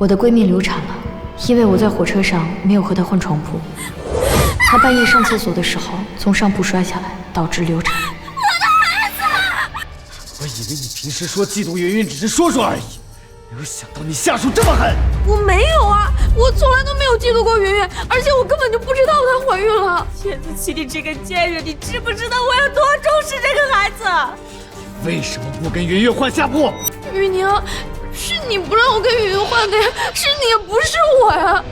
我的闺蜜流产了，因为我在火车上没有和她换床铺，她半夜上厕所的时候从上铺摔下来，导致流产。我以为你平时说嫉妒云云只是说说而已，没有想到你下手这么狠。我没有啊，我从来都没有嫉妒过云云，而且我根本就不知道她怀孕了。天子琪，你这个贱人，你知不知道我有多重视这个孩子？为什么不跟云云换下铺？雨宁，是你不让我跟云云换的呀，是你，不是我呀。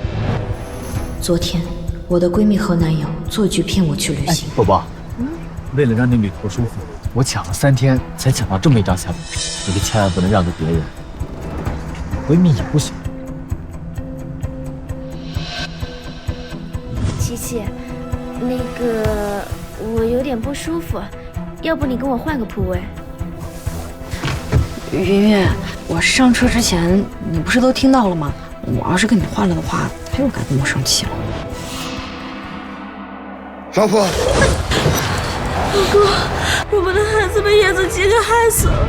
昨天，我的闺蜜和男友做局骗我去旅行。宝宝，为了让你旅途舒服，我抢了3天才抢到这么一张下铺，你可千万不能让给别人。闺蜜也不行。琪琪，那个我有点不舒服，要不你跟我换个铺位？云云，我上车之前你不是都听到了吗？我要是跟你换了的话，他又该跟我生气了。老婆，老公，我们的孩子被叶子琪给害死了。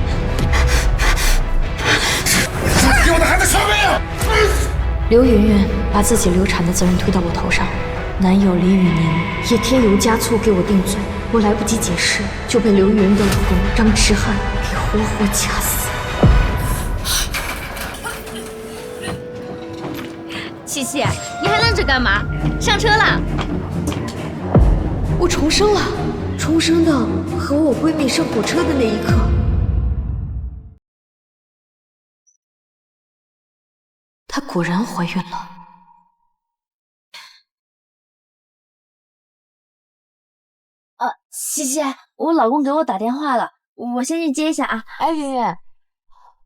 给我的孩子偿命！刘云云把自己流产的责任推到我头上，男友李宇宁也添油加醋给我定罪，我来不及解释，就被刘云云的老公张痴汉给活活掐死。琪琪，你还愣着干嘛？上车啦！我重生了，重生到和我闺蜜上火车的那一刻。她果然怀孕了。琪琪，我老公给我打电话了，我先去接一下啊。哎，云云，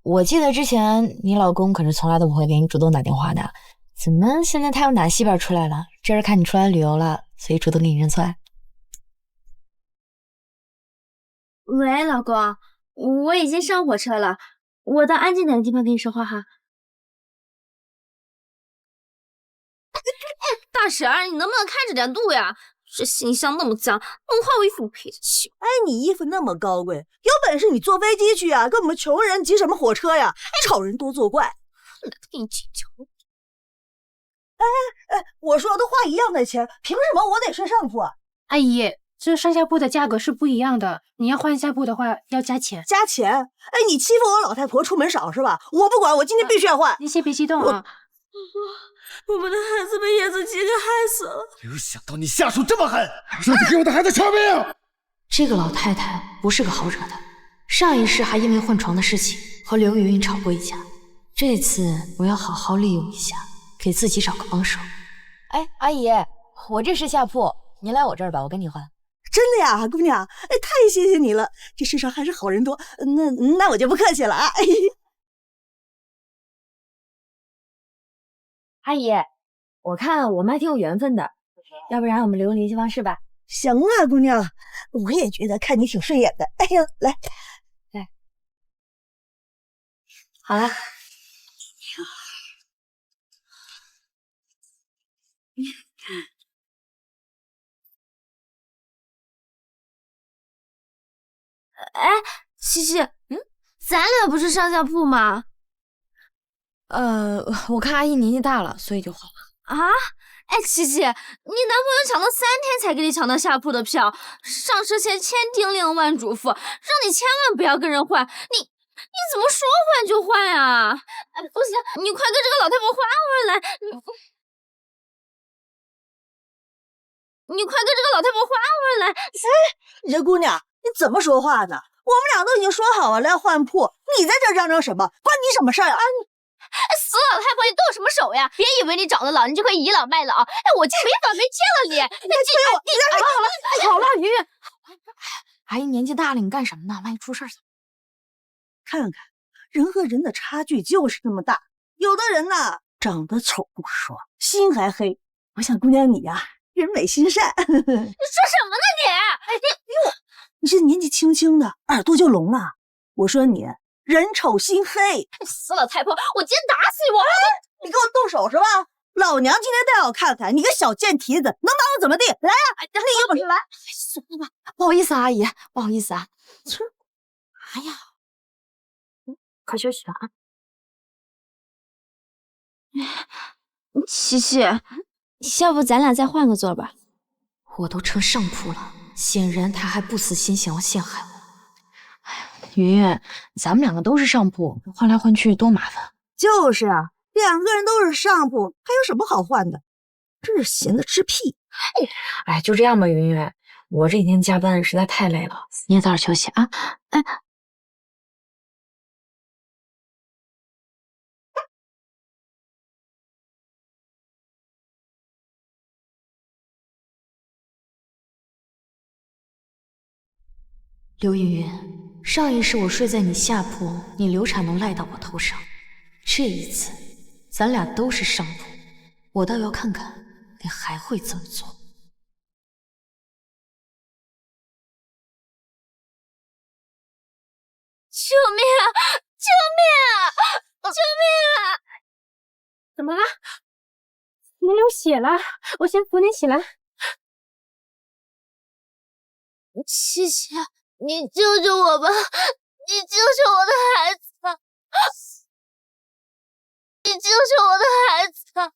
我记得之前你老公可是从来都不会给你主动打电话的，怎么现在他又打西边出来了？这是看你出来旅游了，所以主动给你认错。喂，老公，我已经上火车了，我到安静点的地方跟你说话哈。大婶儿，你能不能看着点路呀？这行李箱那么脏，弄坏我衣服我赔得起。哎，你衣服那么高贵，有本事你坐飞机去啊！跟我们穷人挤什么火车呀？吵人多作怪。懒得跟你计较。我说的话一样的钱，凭什么我得睡上铺啊？阿姨，这上下铺的价格是不一样的，你要换下铺的话要加钱。加钱？哎，你欺负我老太婆出门少是吧？我不管，我今天必须要换。您先别激动啊。我们的孩子被叶子琪给害死了。没有想到你下手这么狠，让你给我的孩子偿命！这个老太太不是个好惹的，上一世还因为换床的事情和刘云云吵过一架，这次我要好好利用一下，给自己找个帮手。哎，阿姨，我这是下铺，您来我这儿吧，我跟你换。真的呀，姑娘，哎，太谢谢你了，这世上还是好人多。那我就不客气了啊。阿姨，我看我们还挺有缘分的，要不然我们留个联系方式吧。行啊，姑娘，我也觉得看你挺顺眼的。哎呀，来，好了。哎，琪琪，咱俩不是上下铺吗？我看阿姨年纪大了，所以就换了。啊？哎，琪琪，你男朋友抢了3天才给你抢到下铺的票，上车前千叮咛万嘱咐，让你千万不要跟人换，你怎么说换就换呀？哎，不行，你快跟这个老太婆换回来！你快跟这个老太婆换回来！你这姑娘，你怎么说话呢？我们俩都已经说好了要换铺，你在这嚷嚷什么？关你什么事儿啊？死老太婆，你动什么手呀？别以为你长得老，你就可以倚老卖老。哎，我就没法没见了你。好了，云云，阿姨年纪大了，你干什么呢？万一出事儿怎么？看看人和人的差距就是那么大，有的人呐长得丑不说，心还黑。我想姑娘你呀，人美心善。你说什么呢你？哎你这年纪轻轻的，耳朵就聋啊！我说你人丑心黑。死老太婆，我今天打死我！你给我动手是吧？老娘今天带我看看你个小贱蹄子能拿我怎么地！来啊，你有本事来！算了吧，不好意思啊，阿姨，不好意思啊。哎呀，快休息了啊。琪琪，要不咱俩再换个座吧？我都成上铺了，显然他还不死心，想要陷害我。哎呀，云云，咱们两个都是上铺，换来换去多麻烦。就是啊，两个人都是上铺，还有什么好换的？真是闲得吃屁！哎，就这样吧，云云，我这几天加班实在太累了，你也早点休息啊。哎。刘云云，上一世我睡在你下铺，你流产能赖到我头上。这一次，咱俩都是上铺，我倒要看看你还会怎么做。救命啊！救命啊！救命啊！怎么了？你流血了，我先扶你起来。琪琪，你救救我吧！你救救我的孩子！你救救我的孩子！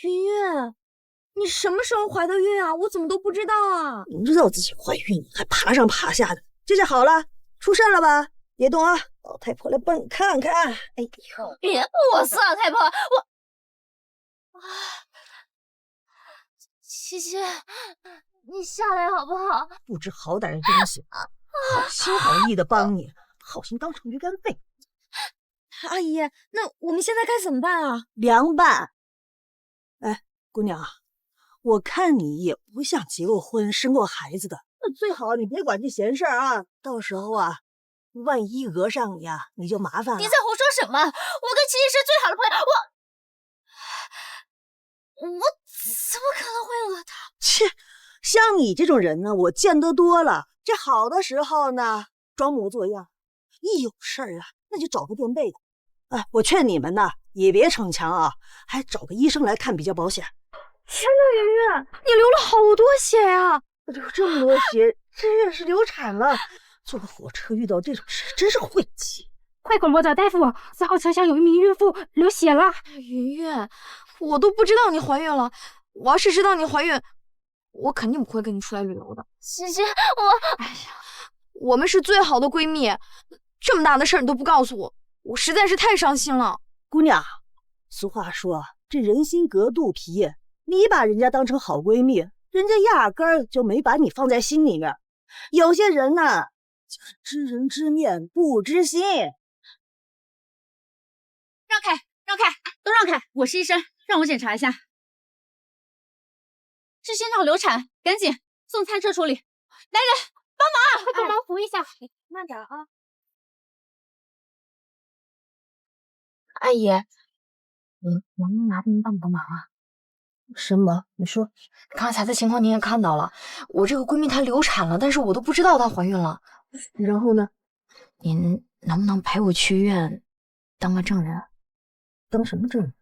云云，你什么时候怀的孕啊？我怎么都不知道啊！明知道自己怀孕了，还爬上爬下的，这下好了，出事了吧？别动啊！老太婆来帮你看看。哎呦，别动我，死老太婆！琪琪，你下来好不好？不知好歹的东西，好心好意的帮你，好心当成鱼干肺。阿姨，那我们现在该怎么办啊？凉拌。哎，姑娘，我看你也不像结过婚、生过孩子的，那最好你别管这闲事儿啊！到时候啊，万一讹上你啊，你就麻烦了。你在胡说什么？我跟琪琪是最好的朋友，我怎么可能会讹他？切，像你这种人呢，我见得多了。这好的时候呢，装模作样；一有事儿啊，那就找个垫背的。哎，我劝你们呢，也别逞强啊，还找个医生来看比较保险。天呐，圆圆，你流了好多血呀！流这么多血，这也是流产了。坐火车遇到这种事，真是晦气。快广播找大夫，4号车厢有一名孕妇流血了。云云，我都不知道你怀孕了。我要是知道你怀孕，我肯定不会跟你出来旅游的。琪琪，哎呀，我们是最好的闺蜜，这么大的事儿你都不告诉我，我实在是太伤心了。姑娘，俗话说这人心隔肚皮，你把人家当成好闺蜜，人家压根儿就没把你放在心里面。有些人呢，就是知人知面不知心。让开，让开，都让开！我是医生，让我检查一下。是心跳流产，赶紧送餐车处理。来人，帮忙！快帮忙扶一下，慢点啊！阿姨，能不能麻烦您帮我个忙啊？什么？你说。刚才的情况您也看到了，我这个闺蜜她流产了，但是我都不知道她怀孕了。然后呢？您能不能陪我去医院当个证人？当什么证人？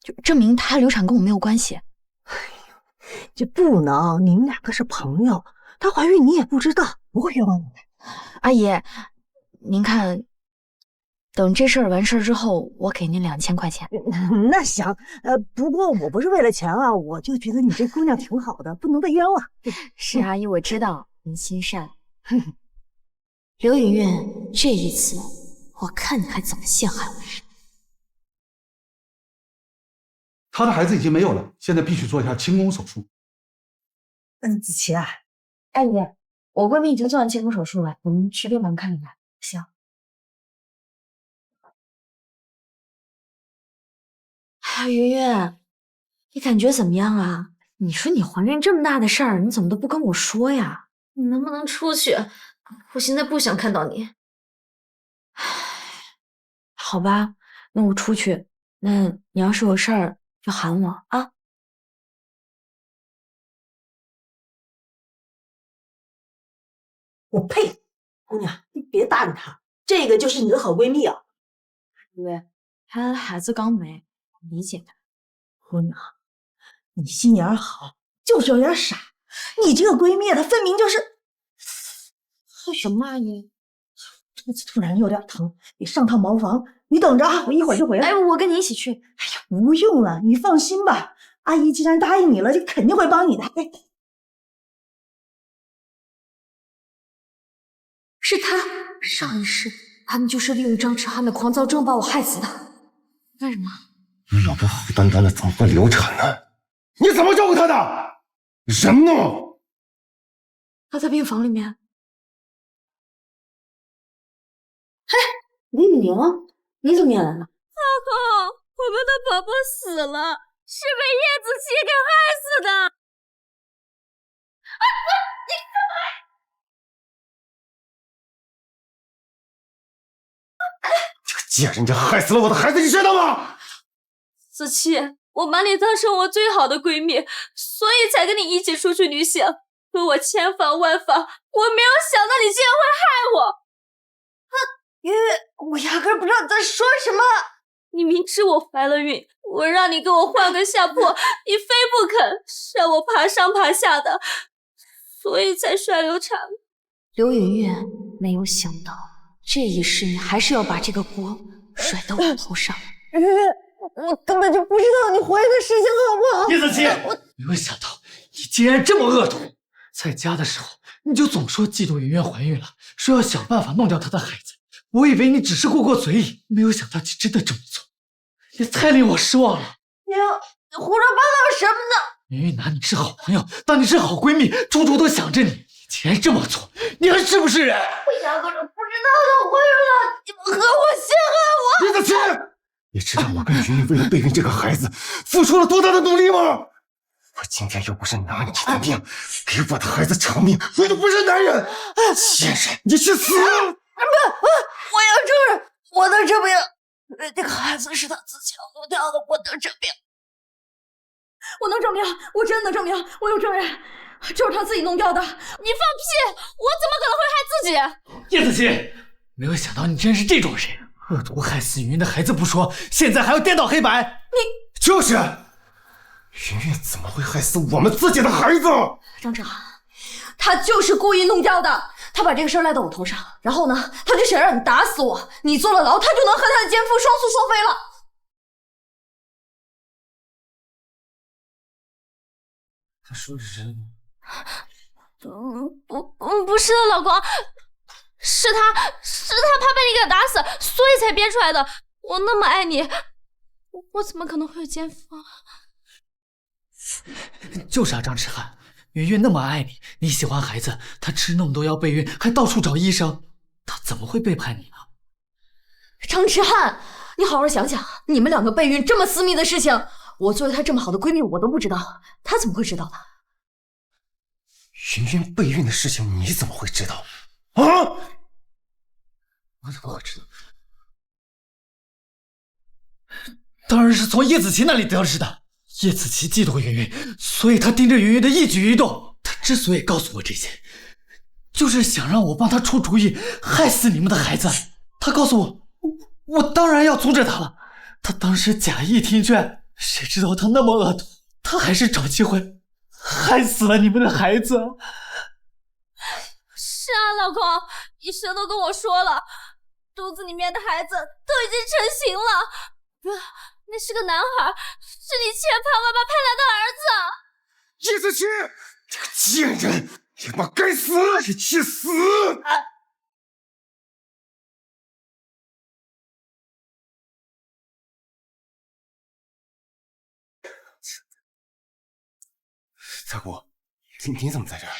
就证明她流产跟我没有关系。哎呦，这不能，你们两个是朋友，她怀孕你也不知道，不会冤枉你的。阿姨，您看，等这事儿完事儿之后，我给您2000块钱。那行，不过我不是为了钱啊，我就觉得你这姑娘挺好的，不能被冤枉。是阿姨，我知道您心善。刘云云，这一次我看你还怎么陷害我。她的孩子已经没有了，现在必须做一下清宫手术。子琪啊，阿姨，我闺蜜已经做完清宫手术了，我们去病房看一看。行。哎，云云，你感觉怎么样啊？你说你怀孕这么大的事儿，你怎么都不跟我说呀？你能不能出去？我现在不想看到你。好吧，那我出去。那你要是有事儿就喊我啊。我呸！姑娘，你别搭理她，这个就是你的好闺蜜啊。对，她孩子刚没，理解她。姑娘，你心眼好，就是有点傻。你这个闺蜜，她分明就是……什么阿姨？肚子突然有点疼，得上趟茅房。你等着啊，我一会儿就回来。哎，我跟你一起去。哎呀，不用了，你放心吧，阿姨既然答应你了，就肯定会帮你的。是他，上一世他们就是利用张弛涵的狂躁症把我害死的。为什么？老婆好端端的怎么会流产呢？你怎么照顾她的？人呢？他在病房里面。李雨宁，你怎么也来了？老公，我们的宝宝死了，是被叶子琪给害死的。这个贱人，这害死了我的孩子，你知道吗？子期，我把你当成我最好的闺蜜，所以才跟你一起出去旅行。可我千防万防，我没有想到你竟然会害我。月月，我压根不知道你在说什么。你明知我怀了孕，我让你给我换个下铺，你非不肯，让我爬上爬下的，所以才甩流产。刘云云，没有想到这一世你还是要把这个锅甩到我头上。月月，我根本就不知道你怀孕的事情，好不好？叶子琪，没有想到你竟然这么恶毒！在家的时候你就总说嫉妒云云怀孕了，说要想办法弄掉她的孩子。我以为你只是过过嘴瘾，没有想到你真的这么做，你太令我失望了。你胡说八道什么呢？云云拿你是好朋友，当你是好闺蜜，处处都想着你，你竟然这么做，你还是不是人？我压根就不知道她怀孕了，你们和我陷害我！叶子琪，你知道我跟云云为了备孕这个孩子付出了多大的努力吗？我今天又不是拿你的命给我的孩子偿命，我又不是男人，贱人，你去死！我要承认，我能证明这个孩子是他自己要弄掉的，我能证明，我能证明，我真的证明，我有证人，就是他自己弄掉的。你放屁！我怎么可能会害自己？叶子琪，没有想到你真是这种人，恶毒害死云云的孩子不说，现在还要颠倒黑白。你就是，云云怎么会害死我们自己的孩子？张弛涵，他就是故意弄掉的。他把这个事儿赖到我头上，然后呢，他就想让你打死我。你坐了牢，他就能和他的奸夫双宿双飞了。他说的是真的？不是的，老公，是他怕被你给打死，所以才编出来的。我那么爱你，我怎么可能会有奸夫啊？就是啊，张弛涵。云云那么爱你，你喜欢孩子，她吃那么多药备孕，还到处找医生，她怎么会背叛你呢？张弛涵，你好好想想，你们两个备孕这么私密的事情，我作为她这么好的闺蜜，我都不知道，她怎么会知道呢？云云备孕的事情你怎么会知道？啊？我怎么会知道？当然是从叶子琪那里得知的。叶子琪嫉妒云云，所以他盯着云云的一举一动。他之所以告诉我这些，就是想让我帮他出主意，害死你们的孩子。他告诉我，我当然要阻止他了。他当时假意听劝，谁知道他那么恶毒，他还是找机会害死了你们的孩子。是啊，老公，医生都跟我说了，肚子里面的孩子都已经成型了。那是个男孩，是你千盼万盼盼来的儿子。叶子琪，这个贱人，你妈该死，你去死！大姑，你怎么在这儿？